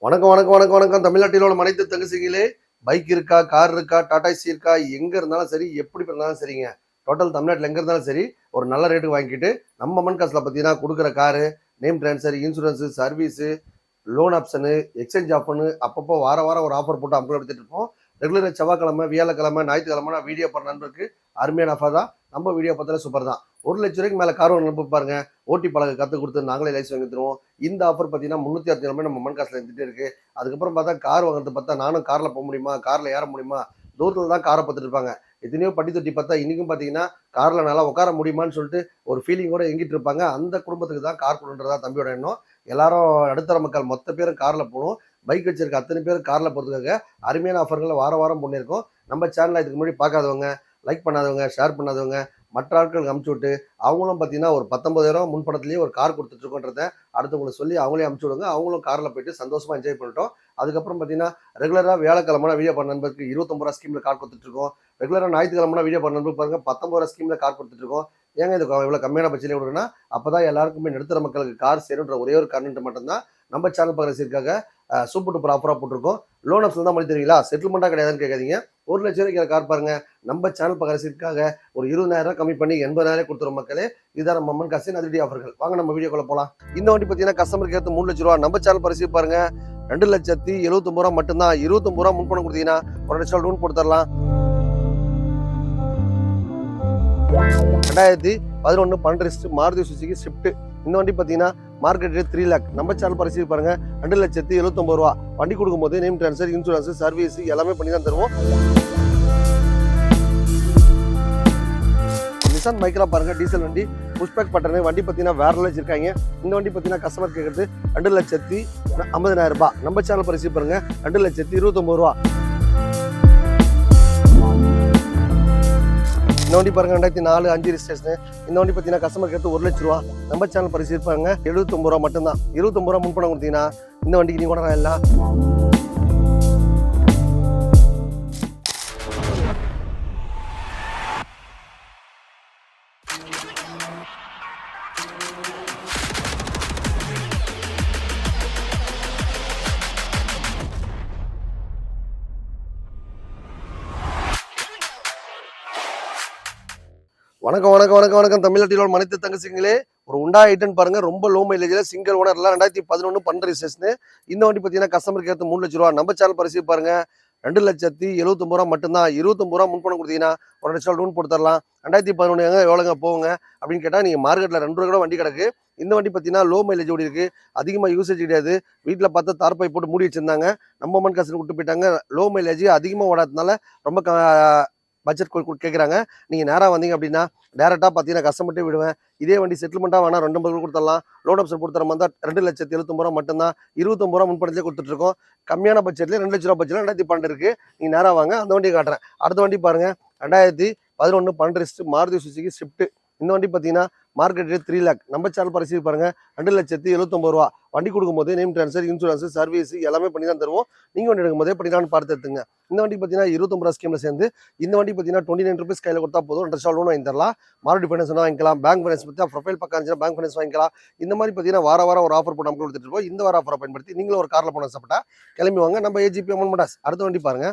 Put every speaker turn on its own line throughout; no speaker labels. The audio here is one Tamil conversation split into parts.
வணக்கம் வணக்கம் வணக்கம் வணக்கம். தமிழ்நாட்டில் உள்ள அனைத்து தங்கச்சிகளே, பைக் இருக்கா, கார் இருக்கா, டாடா ஏசி இருக்கா, எங்க இருந்தாலும் சரி, எப்படி இருந்தாலும் சரிங்க. டோட்டல் தமிழ்நாட்டில் எங்க இருந்தாலும் சரி, ஒரு நல்ல ரேட்டுக்கு வாங்கிட்டு நம்ம அம்மன் காசுல பார்த்தீங்கன்னா கொடுக்குற car, name transfer, insurance, service, loan option, exchange ஆஃபர்னு அப்பப்போ வாரம் வாரம் ஒரு ஆஃபர் போட்டு அப்லோட் எடுத்துட்டு இருப்போம். ரெகுலராக செவ்வாய்க்கிழமை, வியாழக்கிழமை, ஞாயிற்றுக்கிழமை வீடியோ போடுற நண்பருக்கு அருமையான ஆஃபர் தான். நம்ம வீடியோ பார்த்தாலே சூப்பர் தான். 1,00,000 மேலே கார் வாங்க பாருங்க. ஓட்டி பழக கற்றுக் கொடுத்து நாங்களே லைசன்ஸ் வாங்கி தருவோம். இந்த ஆஃபர் பார்த்தீங்கன்னா 360 நம்ம அம்மன் காசுல இருந்துகிட்டே இருக்கு. அதுக்கப்புறம் பார்த்தா கார் வாங்குறது பார்த்தா நானும் காரில் போக முடியுமா, காரில் ஏற முடியுமா, தூரத்தில் தான் காரை பார்த்துட்டு இருப்பாங்க. எத்தனையோ பட்டி தொட்டி பார்த்தா இன்றைக்கும் பார்த்தீங்கன்னா காரில் நல்லா உட்கார முடியுமான்னு சொல்லிட்டு ஒரு ஃபீலிங்கோட எங்கிட்டு இருப்பாங்க. அந்த குடும்பத்துக்கு தான் கார் கொடுன்றதா தம்பியோட எண்ணம். எல்லாரும் நடுத்தர மக்கள் மொத்த பேரும் காரில் போகணும். பைக் வச்சிருக்க அத்தனை பேர் காரில் போகிறதுக்காக அருமையான ஆஃபர்களை வாரம் வாரம் பண்ணியிருக்கோம். நம்ம சேனலை இதுக்கு முன்னாடி பார்க்காதவங்க, லைக் பண்ணாதவங்க, ஷேர் பண்ணாதவங்க, மற்ற ஆட்களுக்கு அமுச்சு விட்டு அவங்களும் பார்த்தீங்கன்னா ஒரு 19,000 முன்படத்துலேயே ஒரு கார் கொடுத்துட்ருக்கோன்றத அடுத்தவங்களை சொல்லி அவங்களே அமுச்சு விடுங்க. அவங்களும் காரில் போயிட்டு சந்தோஷமாக என்ஜாய் பண்ணிட்டோம். அதுக்கப்புறம் பார்த்தீங்கன்னா ரெகுலராக வியாழக்கிழமை வீடியோ பண்ண நண்பருக்கு 29 ஸ்கீமில் கார் கொடுத்துட்ருக்கோம். ரெகுலராக ஞாயிற்றுக்கிழமை வீடியோ பண்ண நண்பருக்கு பாருங்கள் 19 ஸ்கீமில் கார் கொடுத்துட்ருக்கோம். ஏங்க இது இவ்வளோ கம்மியான பட்சத்தில் கொடுக்குன்னா அப்போ தான் எல்லாருக்குமே நடுத்தர மக்களுக்கு கார் சேருன்ற ஒரே ஒரு காரணம் மட்டும்தான் நம்ம சேனல் பகிர்ச்சிக்காக சூப்பர் டூப்பர் ஆஃபராக போட்டிருக்கோம். லோன் ஆப்ஷன் தான் பண்ணி தருவீங்களா, செட்டில்மெண்ட்டாக கிடையாதுன்னு கேட்காதீங்க. 1,00,000 கார் பாருங்க. நம்ம சேனல் பகிர்ச்சிக்காக ஒரு 20,000 கம்மி பண்ணி 80,000 கொடுத்துரும் மக்களே. இதுதான் நம்ம அம்மன் காசின் அதிரடி ஆஃபர்கள். வாங்க நம்ம வீடியோக்குள்ள போகலாம். இந்த வண்டி பார்த்தீங்கன்னா கஸ்டமருக்கு ஏற்று 3 லட்ச ரூபா. நம்ம சேனல் பரிசு பாருங்க 2,79,000 மட்டும்தான். 29 முன்பணம் கொடுத்தீங்கன்னா 1 லட்சம் லோன் போட்டு தரலாம். 2011 12 மாருதி சுசுகி ஸ்விஃப்ட். இந்த வண்டி பார்த்தீங்கன்னா மார்க்கெட் ரேட் 3 லேக். நம்ம சேனல் பரிசு பாருங்க 2,79,000 வண்டி கொடுக்கும்போது நேம் ட்ரான்ஸ்ஃபர், இன்சூரன்ஸ், சர்வீஸ் எல்லாமே பண்ணி தான் தருவோம். நிசான் மைக்ரா பாருங்க, டீசல் வண்டி, புஷ்பேக் பட்டனு. வண்டி பார்த்தீங்கன்னா வேற லெவல் வச்சிருக்காங்க. இந்த வண்டி பார்த்தீங்கன்னா கஸ்டமர் கேட்கறது 2,50,000. நம்ம சேனல் பரிசு பாருங்க 2,29,000. இந்த வண்டி பாருங்க 2004 5 ரிஜிஸ்ட்ரேஷன். இந்த வண்டி பார்த்தீங்கன்னா கஸ்டமர் கேட்டு 1 லட்ச ரூபா. நம்ம சேனல் பரிசு இருப்பாங்க 79 மட்டும்தான். 29 முன்பணம் கொடுத்தீங்கன்னா இந்த வண்டிக்கு நீ கூட எல்லாம். வணக்கம் வணக்கம் வணக்கம் வணக்கம். தமிழ்நாட்டில் உள்ள அனைத்து தங்கச்சிங்களே, ஒரு உண்டா ஐட்டன் பாருங்க. ரொம்ப லோ மைலேஜில் சிங்கிள் ஓனர்லாம் 2011 12 ரிஜிஸ்ட்ரேஷன். இந்த வண்டி பார்த்தீங்கன்னா கஸ்டமருக்கு ஏற்ற 3 லட்ச ரூபா. நம்ம சேனல் பரிசு பாருங்க 2,79,000 மட்டும்தான். 29 முன்பணம் கொடுத்தீங்கன்னா 1 லட்சம் லோன் போட்டு தரலாம். 2011 எவ்வளோங்க போங்க அப்படின்னு கேட்டால் நீங்கள் மார்க்கெட்டில் 2 ரூபா கூட வண்டி கிடக்கு. இந்த வண்டி பார்த்தீங்கன்னா லோ மைலேஜ் ஓடி இருக்கு. அதிகமாக யூசேஜ் கிடையாது. வீட்டில் பார்த்தா தார்பை போட்டு மூடி வச்சிருந்தாங்க. நம்ம அம்மன் காசு விட்டு போயிட்டாங்க. லோ மைலேஜ் அதிகமாக ஓடாததுனால ரொம்ப பட்ஜெட் கேட்குறாங்க. நீங்கள் நேராக வந்தீங்க அப்படின்னா டேரெக்டாக பார்த்தீங்கன்னா கஸ்டமர்ட்டே விடுவேன். இதே வண்டி செட்டில்மெண்ட்டாக வேணா 2,50,000 கொடுத்துடலாம். லோன் ஆப்ஷன் கொடுத்துற மாதிரி தான் 2,70,000 மட்டும்தான். 29 முன்படத்திலே கொடுத்துட்ருக்கோம். கம்மியான பட்ஜெட்லேயே 2 லட்ச ரூபா பட்ஜெட்டில் 2012 இருக்குது. நீங்கள் நேராக வாங்க, அந்த வண்டியை காட்டுறேன். அடுத்த வண்டி பாருங்கள் 2011 12 மாருதி சுசுகி ஸ்விஃப்ட். இந்த வண்டி பார்த்தீங்கன்னா மார்க்கெட் ரேட் 3 லேக். நம்ம சேனல் பரிசு பாருங்க 2,79,000 வண்டி கொடுக்கும்போது நேம் ட்ரான்ஸ்ஃபர், இன்சூரன்ஸ், சர்வீஸ் எல்லாமே பண்ணி தான் தருவோம். நீங்கள் வண்டி எடுக்கும்போதே பண்ணிடலான்னு பார்த்து எடுத்துங்க. இந்த வண்டி பார்த்தீங்கன்னா 29 ஸ்கீமில் சேர்ந்து இந்த வண்டி பார்த்தீங்கன்னா 29 ரூபீஸ் கையில் கொடுத்தா போதும். 2 லட்சம் லோன் வாங்கி தரலாம். மாருதி ஃபைனான்ஸ் வாங்கிக்கலாம். பேங்க் ஃபைனான்ஸ் பற்றி ப்ரொஃபைல் பக்கம் இருந்துச்சுன்னா பேங்க் ஃபைனான்ஸ் வாங்கிக்கலாம். இந்த மாதிரி பார்த்தீங்கன்னா வார வாரம் ஒரு ஆஃபர் போட்டு நமக்கு கொடுத்துட்டு இருக்கோம். இந்த வார ஆஃபரை பயன்படுத்தி நீங்களும் ஒரு காரில் போன சாப்பிட்டா கிளம்பி வாங்க. நம்ம ஏஜிபி அம்மன் மோட்டார்ஸ். அடுத்த வண்டி பாருங்க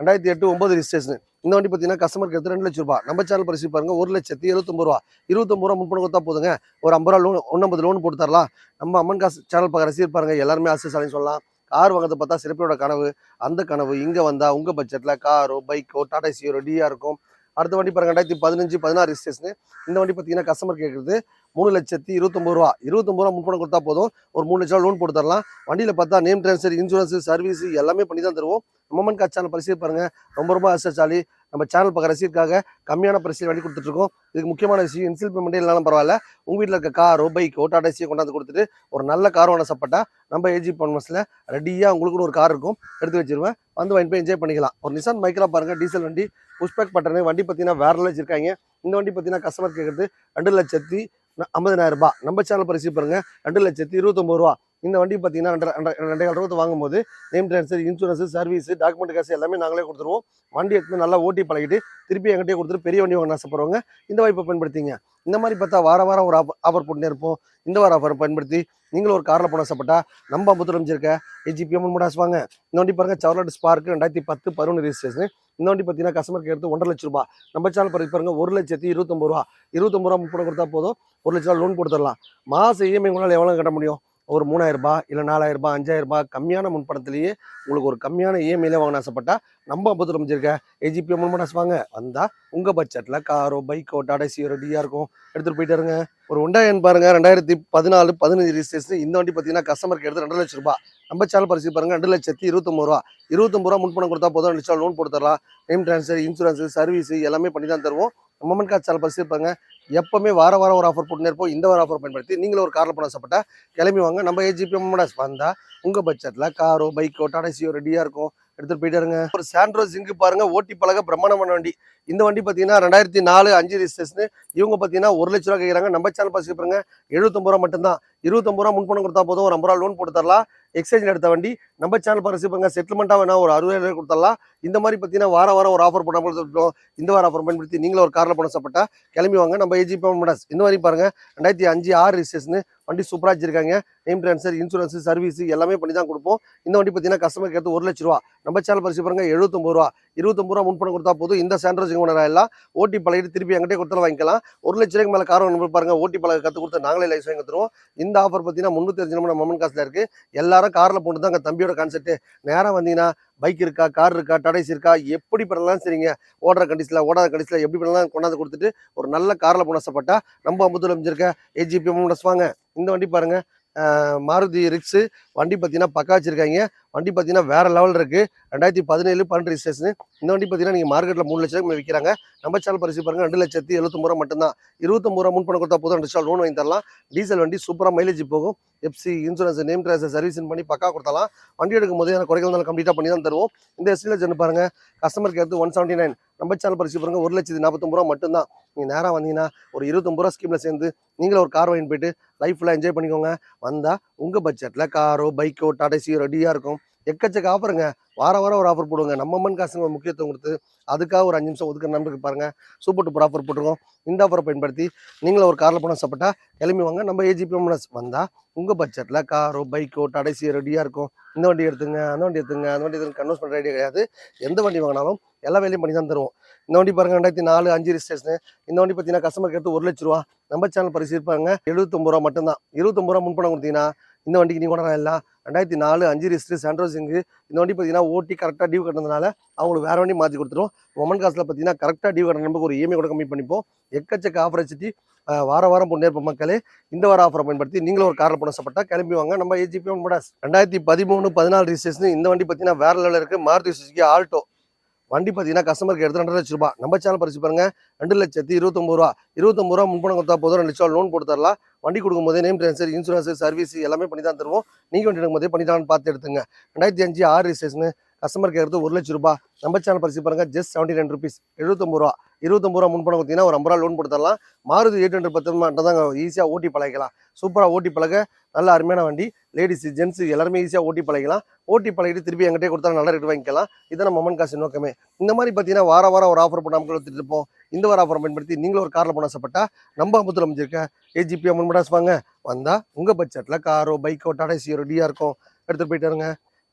2008 9 ரிஜிஸ்ட்ரேஷன். இந்த வண்டி பார்த்தீங்கன்னா கஸ்டமருக்கு எடுத்து 2 லட்ச ரூபா. நம்ம சேனல் பரிசு பாருங்க 1,79,000. 29 முன்பணம் கொடுத்தா போதுங்க. ஒரு 50 ரூபா லோன் 150 லோன் போட்டு தரலாம். நம்ம அம்மன் காசு சேனல் பார்க்க ரசிகர் பாருங்க எல்லாருமே ஆசைசாலின்னு சொல்லலாம். கார் வாங்கிறது பார்த்தா சிறப்போட கனவு. அந்த கனவு இங்கே வந்தால் உங்கள் பட்ஜெட்டில் காரோ, பைக்கோ, டாடா ஏசியோ ரெடியாக இருக்கும். அடுத்த வண்டி பாருங்க 2015 16 ரிஜிஸ்ட்ரேஷன். இந்த வண்டி பார்த்தீங்கன்னா கஸ்டமர் கேட்குறது 3,29,000. 29 முன்பணம் கொடுத்தா போதும். ஒரு 3 லட்சம் லோன் போட்டு தரலாம். வண்டியில் பார்த்தா நேம் ட்ரான்ஸ்ஃபர், இன்சூரன்ஸ், சர்வீஸ் எல்லாமே பண்ணி தான் தருவோம். அம்மன் காசு சேனல் பரிசு பாருங்க ரொம்ப ஆசைசாலி. நம்ம சேனல் பார்க்க ரசிகருக்காக கம்மியான பரிசு வண்டி கொடுத்துட்ருக்கோம். இதுக்கு முக்கியமான விஷயம் இன்சில் பேமெண்ட்டே இல்லைனாலும் பரவாயில்ல. உங்கள் வீட்டில் இருக்க காரோ, பைக்கோ, டாடா ஏசியோ கொண்டாந்து கொடுத்துட்டு ஒரு நல்ல கார் வாங்க சப்பட்டா நம்ம ஏஜி பன்மஸில் ரெடியாக உங்களுக்கு ஒரு கார் இருக்கும். எடுத்து வச்சிருவேன். வந்து வாங்கி போய் என்ஜாய் பண்ணிக்கலாம். ஒரு நிசான் மைக்ரா பாருங்கள், டீசல் வண்டி, புஷ்பேக் பட்டனு. வண்டி பார்த்தீங்கன்னா வேற லெவல் வச்சிருக்காங்க. இந்த வண்டி பார்த்தீங்கன்னா கஸ்டமர் கேட்குறது 2,50,000. நம்ம சேனல் பரிசு பாருங்க 2,29,000. இந்த வண்டி பார்த்தீங்கன்னா 2.5 ரூபா வாங்கும்போது name transfer, insurance, service, document காசு எல்லாமே நாங்களே கொடுத்துருவோம். வண்டி எடுத்து நல்லா ஓட்டி பழகிட்டு திருப்பி எங்கிட்டே கொடுத்துட்டு பெரிய வண்டி வாங்க ஆசைப்படுறவங்க இந்த வாய்ப்பை பயன்படுத்திங்க. இந்த மாதிரி பார்த்தா வாரம் ஒரு ஆஃபர் போட்டுனே இருப்போம். இந்த வார ஆஃபரை பயன்படுத்தி நீங்களும் ஒரு காரில் போன ஆசைப்பட்டா நம்ம அம்பத்தூர் அமைச்சிருக்க ஏஜிபிஎம் மோட்டார்ஸ் வாங்க. இந்த வண்டி பாருங்க செவர்லெட் ஸ்பார்க் 2010 11 ரெஜிஸ்ட்ரேஷன். இந்த வண்டி பார்த்தீங்கன்னா கஸ்டமருக்கு எடுத்து 1.5 லட்ச ரூபா. நம்ம சேனல் பாருங்க 1,29,000 ரூபா. 29 ரூபா முன்பணம் கொடுத்தா போதும் 1 லட்ச ரூபா லோன் கொடுத்துடலாம். மாதம் இஎம்ஐ உங்களால் எவ்வளோ கட்ட முடியும்? ஒரு 3,000 ரூபாய் இல்லை 4,000 ரூபாய் 5,000 ரூபாய் கம்மியான முன்பணத்திலேயே உங்களுக்கு ஒரு கம்மியான இஎம்ஐல வாங்கின ஆசைப்பட்டா நம்ம அம்பத்தூர் அமைச்சிருக்க ஏஜிபிஎம் மோட்டார்ஸ் வாங்க. வந்தா உங்க பட்ஜெட்ல காரோ பைக்கோ டாடா சியோ ரெடியா இருக்கும், எடுத்துட்டு போயிட்டு இருங்க. ஒரு உண்டாயன் பாருங்க 2014 15 ரெஜிஸ்ட்ரேஷன். இந்த வண்டி பார்த்தீங்கன்னா கஸ்டமருக்கு எடுத்து 2 லட்ச ரூபாய். நம்ம சேனல் பரிசு பாருங்க 2,29,000 ரூபா. 29 ரூபா முன்பணம் கொடுத்தா போதும் 2 லட்சம் லோன் போட்டு தரலாம். நேம் ட்ரான்ஸ்ஃபர், இன்சூரன்ஸ், சர்வீஸ் எல்லாமே பண்ணி தான் தருவோம். மொமெண்ட் கார் சேனல் பரிசு பாருங்க எப்பவுமே வாரம் ஒரு ஆஃபர் போட்டுனே இருப்போம். இந்த வார ஆஃபர் பயன்படுத்தி நீங்களும் ஒரு காரில் போன ஆசைப்பட்டா கிளம்பி வாங்க. நம்ம ஏஜிபிஎம் மோட்டார்ஸ் வந்தா உங்க பட்ஜெட்ல காரோ பைக்கோ டாடா சியோ ரெடியா இருக்கும், எடுத்துட்டு போயிட்டு இருங்க. ஒரு சாண்ட்ரோ ஜிங்க் பாருங்க ஓட்டி பழக பிரம்மாண்டமான வண்டி. இந்த வண்டி பார்த்தீங்கன்னா 2004 5 ரெஜிஸ்ட்ரேஷன். இவங்க பார்த்தீங்கன்னா 1 லட்ச ரூபா கேட்குறாங்க. நம்ம சேனல் பரிசு பாருங்க 79 ரூபா மட்டும்தான். 29 ரூபா முன்பணம் கொடுத்தா போதும் ஒரு 50 ரூபா லோன் போட்டு தரலாம். எக்ஸ்சேஞ்ச் எடுத்த வண்டி நம்ம சேனல் பரிசு பாருங்க செட்டில்மெண்ட்டாக வேணா ஒரு 60,000 கொடுத்துடலாம். இந்த மாதிரி பார்த்தீங்கன்னா வாரம் ஒரு ஆஃபர் போடாமல் இருக்கோம். இந்த வார ஆஃபர் பயன்படுத்தி நீங்களும் ஒரு காரில் போன ஆசைப்பட்டா கிளம்பி வாங்க. நம்ம ஏஜிபிஎம் மோட்டார்ஸ். இந்த மாதிரி பாருங்க 2005 6 ரெஜிஸ்ட்ரேஷன். வண்டி சூப்பராக வச்சிருக்காங்க. நேம் ட்ரான்ஸ்ஃபர், இன்சூரன்ஸ், சர்வீஸ் எல்லாமே பண்ணி தான் கொடுப்போம். இந்த வண்டி பார்த்தீங்கன்னா கஸ்டமருக்கு எடுத்து 1 லட்ச ரூபா. நம்ம சேனல் பரிசு பாருங்க 79 ரூபா. 29 ரூபா முன்பணம் கொடுத்தா போதும் இந்த சாண்ட்ரோ ஜிங்க் ஓனர் எல்லாம் ஓட்டி பழகிட்டு திருப்பி எங்கிட்டே கொடுத்தாலும் வாங்கிக்கலாம். 1 லட்ச ரூபாய்க்கு மேலே கார் வாங்க பாருங்க ஓட்டி பழக கற்றுக் கொடுத்து நாங்களே லைசன்ஸ் வாங்கி தருவோம். இந்த ஆஃபர் பார்த்தீங்கன்னா 305 நம்ம மொமெண்ட் காசுல இருக்கு. எல்லாரும் காரில் போட்டு தான் தம்பியோட கான்செப்ட். நேராக வந்தீங்கன்னா பைக் இருக்கா, கார் இருக்கா, டாடாஸ் இருக்கா, எப்படி பண்ணலாம் சரிங்க. ஓடுற கண்டிஷனில் ஓடாத கண்டிஷனில் எப்படி பண்ணலாம் கொண்டாந்து கொடுத்துட்டு ஒரு நல்ல காரில் போன ஆசைப்பட்டா நம்ம அம்பத்தூர் அமைச்சிருக்க ஏஜிபிஎம் மோட்டார்ஸ் வாங்க. இந்த வண்டி பாருங்க மாருதி ரிக்ஸு. வண்டி பார்த்தீங்கன்னா பக்கா வச்சிருக்காங்க. வண்டி பார்த்தீங்கன்னா வேற லெவல் இருக்கு. 2017 12 ரெஜிஸ்ட்ரேஷன். இந்த வண்டி பார்த்தீங்கன்னா நீங்கள் மார்க்கெட்டில் 3 லட்ச ரூபாய்க்கு விற்கிறாங்க. நம்ம சேனல் பரிசு பாருங்க 2,79,000 ரூபா மட்டும்தான். 29 ரூபா முன்பணம் கொடுத்தா போதும் 2 லட்சம் லோன் வாங்கி தரலாம். டீசல் வண்டி சூப்பராக மைலேஜ் போகும். FC, insurance, name transfer, service பண்ணி பக்கா கொடுத்தலாம். வண்டி எடுக்கும் போதே குறைகள் இருந்தாலும் கம்ப்ளீட்டாக பண்ணி தான் தருவோம். இந்த எஸ்டியில் பாருங்க கஸ்டமருக்கு எடுத்து 179. நம்ம சேனல் பரிசு பாருங்க 1,49,000 ரூபா மட்டும்தான். நீங்கள் நேராக வந்தீங்கன்னா ஒரு 29 ரூபா ஸ்கீமில் சேர்ந்து நீங்களும் ஒரு கார் வாங்கி போயிட்டு லைஃப்ல என்ஜாய் பண்ணிக்கோங்க. வந்தா உங்க பட்ஜெட்ல காரோ பைக்கோ டாடா சியோ ரெடியா இருக்கும். எக்கச்சக்க ஆஃபருங்க. வாரம் ஒரு ஆஃபர் போடுவோங்க. நம்ம மண் காசுங்க முக்கியத்துவம் கொடுத்து அதுக்காக ஒரு 5 நிமிஷம் ஒதுக்குற நம்பருக்கு பாருங்க சூப்பர் டூப்பர் ஆஃபர் போட்டுருக்கோம். இந்த ஆஃபரை பயன்படுத்தி நீங்களும் ஒரு காரில் போன ஆசைப்பட்டா கிளம்பி வாங்க. நம்ம ஏஜிபிஎம் வந்தா உங்க பட்ஜெட்ல காரோ பைக்கோ டாடா சியோ ரெடியா இருக்கும். இந்த வண்டி எடுத்துங்க, அந்த வண்டி எடுத்துங்க, அந்த வண்டி எடுத்துங்க கன்வெர்ஸ் பண்ணுற ஐடியா கிடையாது. எந்த வண்டி வாங்கினாலும் எல்லா வேலையும் பண்ணி தான் தருவோம். இந்த வண்டி பாருங்க 2004 5 ரெஜிஸ்ட்ரேஷன். இந்த வண்டி பார்த்தீங்கன்னா கஸ்டமருக்கு எடுத்து 1 லட்ச ரூபா. நம்ம சேனல் பரிசு இருப்பாங்க 79 ரூபா மட்டும்தான். 29 ரூபா முன்பணம் கொடுத்தீங்கன்னா இந்த வண்டிக்கு நீங்கள் கொண்டாடலாம். எல்லாம் 2004 5 ரெஜிஸ்ட்ரேஷன் சாண்ட்ரோ ஜிங்க். இந்த வண்டி பார்த்தீங்கன்னா ஓட்டி கரெக்டாக டியூ கட்டுறதுனால அவங்களுக்கு வேற வண்டி மாற்றி கொடுத்துரும். மொமெண்ட் காசில் பார்த்தீங்கன்னா கரெக்டாக டியூ கட்டுற நமக்கு ஒரு இஎம்ஐ கூட கம்மி பண்ணிப்போம். எக்கச்சக்க ஆஃபர் வச்சுட்டு வாரம் போட்டு இருப்போம் மக்களே. இந்த வார ஆஃபரை பயன்படுத்தி நீங்களும் ஒரு காரில் போன ஆசைப்பட்டா கிளம்பி வாங்க. நம்ம ஏஜிபிஎம் மோட்டார்ஸ். 2013 14 ரெஜிஸ்ட்ரேஷன். இந்த வண்டி பார்த்தீங்கன்னா வேற லெவலில் இருக்கு. Maruti Suzuki Alto. வண்டி பார்த்தீங்கன்னா கஸ்டமருக்கு எடுத்து 2 லட்ச ரூபா. நம்ம சேனல் பரிசு பாருங்க 2,29,000 ரூபா. 29 ரூபா முன்பணம் கொடுத்தா போதும் 2 லட்சம் லோன் போட்டு தரலாம். வண்டி கொடுக்கும் போதே நேம் ட்ரான்ஸ்ஃபர், இன்சூரன்ஸ், சர்வீஸ் எல்லாமே பண்ணி தான் தருவோம். நீங்கள் வண்டி எடுக்கும் போதே பண்ணிட்டான்னு பார்த்து எடுத்துங்க. 2005 6 ரெஜிஸ்ட்ரேஷன். கஸ்டமருக்கு எடுத்து 1 லட்ச ரூபா. நம்ம சேனல் பரிசு பாருங்க ஜஸ்ட் 79 ருபீஸ். 79 ரூபா. 29 ரூபா முன்பணம் கொடுத்தீங்கன்னா ஒரு 50 ரூபா லோன் போட்டு தரலாம். மாருதி 810 மட்டும் தாங்க ஈஸியாக ஓட்டி பழகிக்கலாம். சூப்பராக ஓட்டி பழக நல்ல அருமையான வண்டி. லேடிஸ் ஜென்ஸ் எல்லாருமே ஈஸியாக ஓட்டி பழகிக்கலாம். ஓட்டி பழகிட்டு திருப்பி எங்கிட்டே கொடுத்தா நல்ல ரேட் வாங்கிக்கலாம். இதான் மொமெண்ட் காசு நோக்கமே. இந்த மாதிரி பார்த்தீங்கன்னா வாரம் ஒரு ஆஃபர் போட்டு நமக்கு எடுத்துட்டு இருப்போம். இந்த வார ஆஃபர் பயன்படுத்தி நீங்களும் ஒரு காரில் போன ஆசைப்பட்டா நம்ம அம்பத்தூர் அமைச்சிருக்க ஏஜிபிஎம் மோட்டார்ஸ் வாங்க. வந்தா உங்க பட்ஜெட்ல காரோ பைக்கோ டாடா சியோ ரெடியா இருக்கும், எடுத்துட்டு போயிட்டு இருங்க.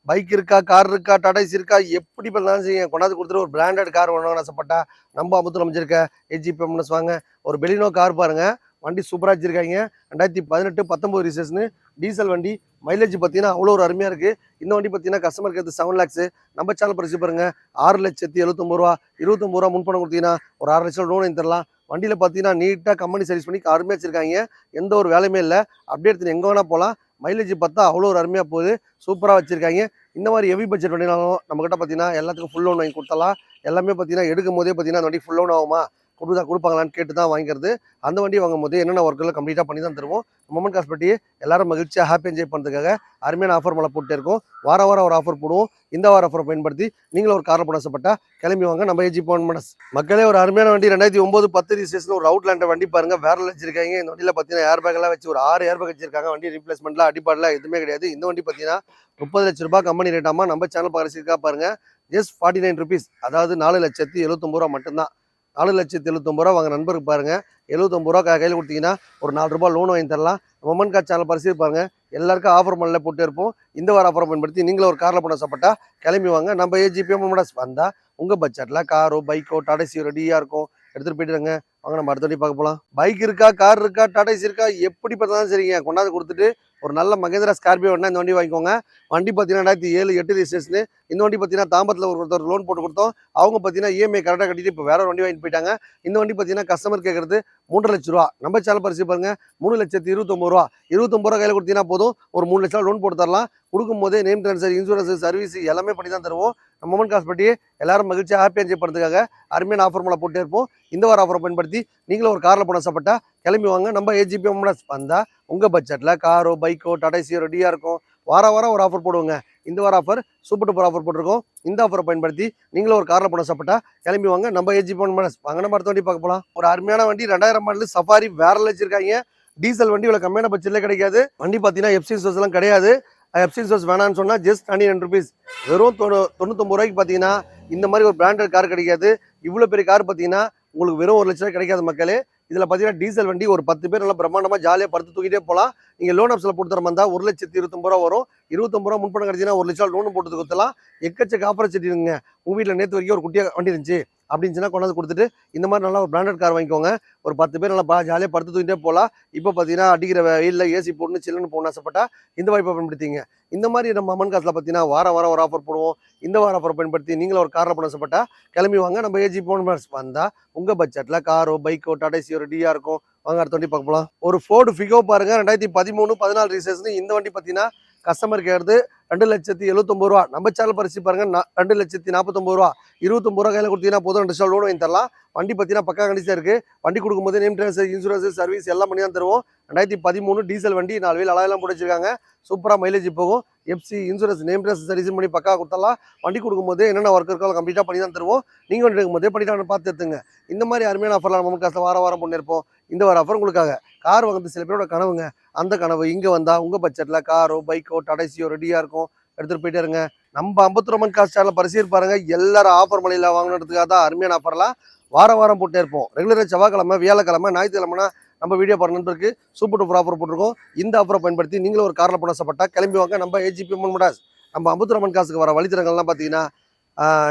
பைக் இருக்கா, கார் இருக்கா, டாடாஸ் இருக்கா, எப்படி பண்ணாலும் செய்யுங்க. கொண்டாந்து கொடுத்துட்டு ஒரு பிராண்டட் கார் வேணும்னு ஆசைப்பட்டா நம்ம அம்பத்தூர் அமைச்சிருக்க ஏஜிபிஎம் மோட்டார்ஸ் வாங்க. ஒரு பெலினோ கார் பாருங்க வண்டி சூப்பராக வச்சிருக்காங்க. 2018 19 ரெஜிஸ்ட்ரேஷன். டீசல் வண்டி. மைலேஜ் பார்த்தீங்கன்னா அவ்வளோ ஒரு அருமையாக இருக்குது. இந்த வண்டி பார்த்தீங்கன்னா கஸ்டமருக்கு எடுத்து 7 lakhs. நம்ம சேனல் பரிசு பாருங்க 6,79,000 ரூபா. 29 ரூபா முன்பணம் கொடுத்தீங்கன்னா ஒரு 6 லட்சம் லோன் தரலாம். வண்டியில் பார்த்தீங்கன்னா நீட்டாக கம்பெனி சர்வீஸ் பண்ணி அருமையாக வச்சிருக்காங்க. எந்த ஒரு வேலையுமே இல்லை. அப்படியே எடுத்து எங்கே வேணால் போகலாம். மைலேஜ் பார்த்தா அவ்வளோ ஒரு அருமையாக போகுது. சூப்பராக வச்சிருக்காங்க. இந்த மாதிரி ஹெவி பட்ஜெட் வண்டினாலும் நம்மகிட்ட பார்த்தீங்கன்னா எல்லாத்துக்கும் ஃபுல் லோன் வாங்கி கொடுத்தலாம். எல்லாமே பார்த்தீங்கன்னா எடுக்கும் போதே பார்த்தீங்கன்னா அந்த வண்டி ஃபுல் லோன் ஆகுமா, கொடுப்பாங்களான்னு கேட்டு தான் வாங்கிக்கிறது. அந்த வண்டி வாங்கும்போது என்னென்ன ஒர்க்கெல்லாம் கம்ப்ளீட்டாக பண்ணி தான் தருவோம். மொமெண்ட் காசு பற்றி எல்லாரும் மகிழ்ச்சியாக ஹாப்பி என்ஜாய் பண்ணுறதுக்காக அருமையான ஆஃபர் மேலே போட்டு இருக்கோம். வாரம் ஒரு ஆஃபர் போடுவோம். இந்த வார ஆஃபரை பயன்படுத்தி நீங்களும் ஒரு காரில் போட ஆசைப்பட்டா கிளம்பி வாங்க நம்ம ஏஜி மோட்டார்ஸ். மக்களே ஒரு அருமையான வண்டி 2009-10 ரிஜிஸ்ட்ரேஷன் ஒரு அவுட்லாண்டர் வண்டி பாருங்க, வேற வச்சிருக்காங்க. இந்த வண்டியில் பார்த்தீங்கன்னா ஏர் பேக் எல்லாம் வச்சு ஒரு 6 ஏர் பேக் வச்சிருக்காங்க. வண்டி ரீப்ளேஸ்மெண்ட்லாம் அடிப்பாடலாம் எதுவுமே கிடையாது. இந்த வண்டி பார்த்தீங்கன்னா 30 லட்ச ரூபாய் கம்பெனி ரேட்டாமா. நம்ம சேனல் பரிசுக்கா பாருங்க, ஜஸ்ட் 49 ருபீஸ், அதாவது 4,79,000 மட்டும்தான். 4,79,000 வாங்க நண்பருக்கு பாருங்க. 79 கையில் கொடுத்தீங்கன்னா ஒரு 4 ரூபாய் லோன் வாங்கி தரலாம். மொமெண்ட் கார் சேனல் பரிசு பாருங்க, எல்லாருக்கும் ஆஃபர் மல்ல போட்டு இருப்போம். இந்த வார ஆஃபரை பயன்படுத்தி நீங்களும் ஒரு காரில் போட ஆசைப்பட்டா கிளம்பி வாங்க நம்ம ஏஜிபி மோட்டார்ஸ். வந்தா உங்க பட்ஜெட்ல காரோ பைக்கோ டாடா ஏசியோ ரெடியா இருக்கும், எடுத்துட்டு போயிட்டுருங்க. வாங்க நம்ம அடுத்த வண்டி பார்க்க போகலாம். பைக் இருக்கா, கார் இருக்கா, டாடா ஏசி இருக்கா, எப்படி பார்த்தாலும் சரிங்க, கொண்டாந்து கொடுத்துட்டு ஒரு நல்ல மகேந்திரா ஸ்கார்பியோ வேணா இந்த வண்டி வாங்கிக்கோங்க. வண்டி பார்த்தீங்கன்னா 2007-8 ரிஜிஸ்ட்ரேஷன். இந்த வண்டி பார்த்தீங்கன்னா தாம்பரத்தில் ஒருத்தர் லோன் போட்டு கொடுத்தோம். அவங்க பார்த்தீங்கன்னா இஎம்ஐ கரெக்டாக கட்டிட்டு இப்போ வேற ஒரு வண்டி வாங்கிட்டு போயிட்டாங்க. இந்த வண்டி பார்த்தீங்கன்னா கஸ்டமர் கேட்கறது 3,00,000 ரூபா. நம்ம சேனல் பரிசு பாருங்க, 3,29,000. 29 கையில் கொடுத்தீங்கன்னா போதும், ஒரு 3 லட்சம் லோன் போட்டு தரலாம். கொடுக்கும்போதே நேம் ட்ரான்ஸ்ஃபர், இன்சூரன்ஸ், சர்வீஸ் எல்லாமே பண்ணி தான் தருவோம். நம்ம மொமெண்ட் காசு பற்றி எல்லாரும் மகிழ்ச்சியாக ஹாப்பி என்ஜாய் பண்ணுறதுக்காக அருமையான ஆஃபர் மேலே போட்டே இருப்போம். இந்த வார ஆஃபரை பயன்படுத்தி நீங்களும் ஒரு காரில் போன ஆசைப்பட்டா கிளம்பி வாங்க நம்ம ஏஜிபி மோட்டார்ஸ். வந்தால் உங்கள் பட்ஜெட்டில் காரோ பைக்கோ டாடா ஏசியோ ரெடியாக இருக்கும். வாரம் ஒரு ஆஃபர் போடுவோங்க. இந்த வார ஆஃபர் சூப்பர் டூப்பர் ஆஃபர் போட்டிருக்கோம். இந்த ஆஃபரை பயன்படுத்தி நீங்களும் ஒரு காரில் போன ஆசைப்பட்டா கிளம்பி வாங்க நம்ம ஏஜிபி மோட்டார்ஸ். வாங்க நம்ம அடுத்த வண்டி பார்க்க போகலாம். ஒரு அருமையான வண்டி 2000 மாடல் சஃபாரி வேற வச்சிருக்காங்க. டீசல் வண்டி இவ்வளோ கம்மியான பட்ஜெட்டில் கிடைக்காது. வண்டி பார்த்தீங்கன்னா எஃப்சி சோர்ஸ்லாம் கிடையாது. எஃப்சி சோர்ஸ் வேணான்னு சொன்னால் ஜஸ்ட் 99 ருபீஸ், வெறும் 99 ரூபாய்க்கு பார்த்தீங்கன்னா இந்த மாதிரி ஒரு பிராண்டட் கார் கிடைக்காது. இவ்வளோ பெரிய கார் பார்த்தீங்கன்னா உங்களுக்கு வெறும் 1 லட்ச ரூபாய் கிடைக்காது மக்களே. இதில் பார்த்தீங்கன்னா டீசல் வண்டி ஒரு 10 பேர் நல்லா பிரம்மாண்டமாக ஜாலியாக படுத்து தூக்கிட்டே போகலாம். நீங்கள் லோன் ஆப்ஸில் போட்டு தர மாதிரி 1,29,000 வரும். 29 முன்பணம் கிடைச்சின்னா 1 லட்சம் லோன் போட்டு கொடுத்தலாம். எக்கச்சக்க ஆப்பர்ச்சுனிட்டிங்க. உங்கள் வீட்டில் நேற்று வரைக்கும் ஒரு குட்டியாக வண்டி இருந்துச்சு அப்படின்னு கொண்டாந்து கொடுத்துட்டு இந்த மாதிரி நல்லா ஒரு பிராண்டட் கார் வாங்கிக்கோங்க. ஒரு 10 பேர் நல்லா ஜாலியாக படுத்து தூக்கிட்டே போகலாம். இப்போ பார்த்தீங்கன்னா அடிக்கிற வெயிலில் ஏசி போட்டு சில்லுன்னு போகணும்னு ஆசைப்பட்டா இந்த வாய்ப்பை பயன்படுத்திங்க. இந்த மாதிரி நம்ம அம்மன் காசில் பார்த்தீங்கன்னா வாரம் ஒரு ஆஃபர் போடுவோம். இந்த வார ஆஃபர் பயன்படுத்தி நீங்களும் ஒரு காரில் போன ஆசைப்பட்டா கிளம்பி வாங்க நம்ம ஏஜி மோட்டார்ஸ். வந்தால் உங்கள் பட்ஜெட்டில் காரோ பைக்கோ டாடா ஏசியோ ரெடியாக இருக்கும். வாங்க அடுத்த வண்டி பார்க்க போகலாம். ஒரு ஃபோர்டு ஃபிகோ பாருங்க, 2013-14 ரிஜிஸ்ட்ரேஷன். இந்த வண்டி பார்த்தீங்கன்னா கஸ்டமர் கேட்குறது 2,79,000. நம்ம சேனல் பரிசு பாருங்க, 2,49,000. 29 கையில் கொடுத்தீங்கன்னா போதும், 2 லட்சம் லோன் வாங்கி தரலாம். வண்டி பார்த்தீங்கன்னா பக்கா கண்டிஷனாக இருக்குது. வண்டி கொடுக்கும்போது நேம் ட்ரான்ஸ்ஃபர், இன்சூரன்ஸ், சர்வீஸ் எல்லாம் பண்ணி தான் தருவோம். 2013 டீசல் வண்டி, 4 வீல் அலாயெல்லாம் போட்டு வச்சிருக்காங்க. சூப்பராக மைலேஜ் போகும். FC, insurance, name transfer service பண்ணி பக்கா கொடுத்தலாம். வண்டி கொடுக்கும்போது என்னென்ன ஒர்க் இருக்கோ கம்ப்ளீட்டாக பண்ணி தான் தருவோம். நீங்கள் வண்டி எடுக்கும்போதே பண்ணிட்டு பார்த்து எடுத்துங்க. இந்த மாதிரி அருமையான ஆஃபர்லாம் நம்ம காசில் வாரம் பண்ணியிருப்போம். இந்த வார ஆஃபர் உங்களுக்காக. கார் வாங்குறது சில பேரோட கனவுங்க. அந்த கனவு இங்கே வந்தால் உங்கள் பட்ஜெட்டில் காரோ பைக்கோ டாடா ஏசியோ ரெடியாக இருக்கும், எடுத்துகிட்டு போயிட்டே இருங்க. நம்ம 52 காசு சேனல் பரிசீலி பாருங்க, எல்லாரும் ஆஃபர் மலையில் வாங்கினதுக்காக தான் அருமையான ஆஃபர்லாம் வாரம் போட்டே இருப்போம். ரெகுலராக செவ்வாய்க்கிழமை, வியாழக்கிழமை, ஞாயிற்றுக்கிழமைனா நம்ம வீடியோ பாரு நண்பருக்கு சூப்பர் டூப்பர் ஆஃபர் போட்டிருக்கோம். இந்த ஆஃபரை பயன்படுத்தி நீங்களும் ஒரு காரில் போன ஆசைப்பட்டா கிளம்பி வாங்க நம்ம ஏஜிபி மோட்டார்ஸ். நம்ம 52 காசுக்கு வர வழித்தடங்கள்லாம் பார்த்தீங்கன்னா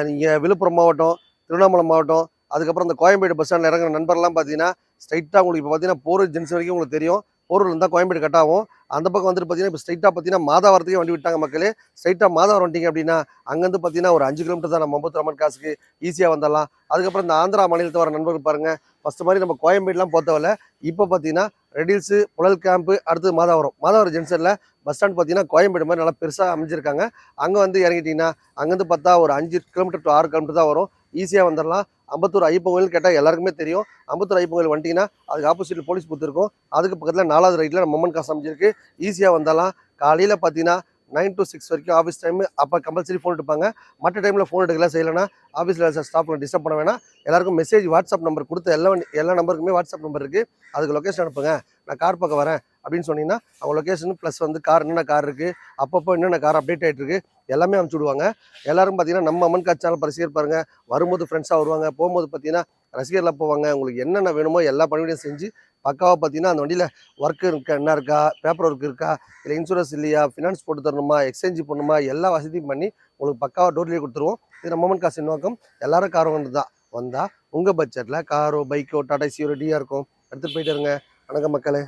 நீங்கள் விழுப்புரம் மாவட்டம், திருவண்ணாமலை மாவட்டம், அதுக்கப்புறம் இந்த கோயம்பேடு பஸ் ஸ்டாண்டில் இறங்குற நண்பர்லாம் பார்த்தீங்கன்னா ஸ்ட்ரைட்டாக உங்களுக்கு இப்போ பார்த்தீங்கன்னா போரூர் ஜென்ஸ் வரைக்கும் உங்களுக்கு தெரியும். போரூர் இருந்தால் கோயம்பேடு கட் ஆகும். அந்த பக்கம் வந்துட்டு பார்த்தீங்கன்னா இப்போ ஸ்ட்ரைட்டாக பார்த்தீங்கன்னா மாதாவரத்துக்கே வண்டி விட்டாங்க மக்களே. ஸ்ட்ரைட்டாக மாதாவரம் வந்துட்டீங்க அப்படின்னா அங்கேருந்து பார்த்தீங்கன்னா ஒரு 5 கிலோமீட்டர் தான். நம்ம 52 காசுக்கு ஈஸியாக வந்துடலாம். அதுக்கப்புறம் இந்த ஆந்திரா மாநிலத்தை வர நண்பர்கள் பாருங்கள், ஃபஸ்ட்டு மாதிரி நம்ம கோயம்பேடுலாம் போத்தவில்லை. இப்போ பார்த்தீங்கன்னா ரெடில்ஸு, புழல் கேம்ப்பு, அடுத்து மாதாவரம் ஜென்ஷனில் பஸ் ஸ்டாண்ட் பார்த்தீங்கன்னா கோயம்பேடு மாதிரி நல்லா பெருசாக அமைஞ்சிருக்காங்க. அங்கே வந்து இறங்கிட்டிங்கன்னா அங்கேருந்து பார்த்தா ஒரு 5 கிலோமீட்டர் டு 6 கிலோமீட்டர் தான் வரும். ஈஸியாக வந்துடலாம். அம்பத்தூர் ஐயப்பன் கோயில் கேட்டால் எல்லாருக்குமே தெரியும். அம்பத்தூர் ஐயப்பன் கோயில் வந்துட்டிங்கன்னா அதுக்கு ஆப்போசிட்டில் போலீஸ் பூத் இருக்கும். அதுக்கு பக்கத்தில் 4வது ரைட்டில் நம்ம மொமெண்ட் காசு அமைஞ்சிருக்கு. ஈஸியாக வந்துடலாம். காலையில் பார்த்தீங்கன்னா 9 to 6 வரைக்கும் ஆஃபீஸ் டைமு. அப்போ கம்பல்சரி ஃபோன் எடுப்பாங்க. மற்ற டைமில் ஃபோன் எடுக்கலாம் செய்யலைன்னா ஆஃபீஸில் ஸ்டாஃப் டிஸ்டர்ப் பண்ண வேணாம். எல்லாருக்கும் மெசேஜ் வாட்ஸ்அப் நம்பர் கொடுத்த எல்லா நம்பருக்குமே வாட்ஸ்அப் நம்பர் இருக்குது. அதுக்கு லொக்கேஷன் அனுப்புங்க, நான் கார் பக்கம் வரேன் அப்படின்னு சொன்னீங்கன்னா அவங்க லொக்கேஷன் ப்ளஸ் வந்து கார் என்னென்ன கார் இருக்குது, அப்பப்போ என்னென்ன கார் அப்டேட் ஆகிட்டு இருக்குது எல்லாமே அனுப்பிச்சி விடுவாங்க. எல்லாரும் பார்த்தீங்கன்னா நம்ம அம்மன் கார் சேனல் பரிசீலனை பாருங்கள். வரும்போது ஃப்ரெண்ட்ஸாக வருவாங்க, போகும்போது பார்த்தீங்கன்னா ரசிகர்லாம் போவாங்க. உங்களுக்கு என்னென்ன வேணுமோ எல்லா பணிவிடையும் செஞ்சு பக்காவாக பார்த்தீங்கன்னா அந்த வண்டியில் ஒர்க்கு இருக்கா, என்ன இருக்கா, பேப்பர் ஒர்க் இருக்கா, இல்லை இன்சூரன்ஸ் இல்லையா, ஃபினான்ஸ் போட்டு தரணுமா, எக்ஸ்சேஞ்ச் பண்ணணுமா, எல்லா வசதியும் பண்ணி உங்களுக்கு பக்காவாக டோர்லேயே கொடுத்துருவோம். இது நம்ம மொமெண்ட் காசு நோக்கம். எல்லாரும் கார் வந்து தான் வந்தால் உங்கள் பட்ஜெட்டில் காரோ பைக்கோ டாடா ஏசியோ ரெடியாக இருக்கும், எடுத்துகிட்டு போயிட்டு இருங்க. வணக்கம் மக்களே.